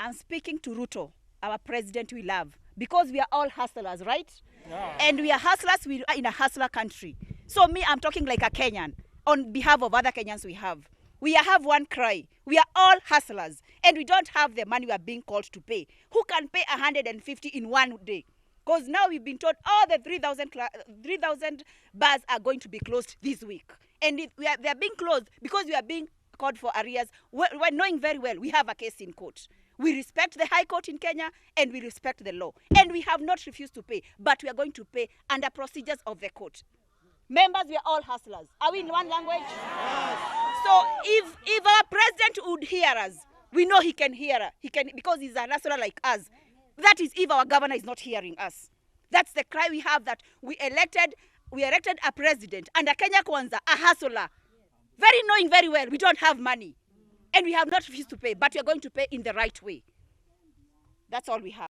I'm speaking to Ruto, our president we love, because we are all hustlers, right? Yeah. And we are hustlers, we are in a hustler country. So me, I'm talking like a Kenyan on behalf of other Kenyans we have. We have one cry. We are all hustlers, and we don't have the money we are being called to pay. Who can pay 150 in one day? Because now we've been told all the 3,000 bars are going to be closed this week. And they are being closed because we are being called for arrears. We're knowing very well we have a case in court. We respect the High Court in Kenya, and we respect the law. And we have not refused to pay, but we are going to pay under procedures of the court. Members, we are all hustlers. Are we in one language? Yes. So if our president would hear us, we know he can hear us. He can, because he's a hustler like us. That is if our governor is not hearing us. That's the cry we have, that we elected a president under Kenya Kwanza, a hustler. Very knowing very well we don't have money. And we have not refused to pay, but we are going to pay in the right way. That's all we have.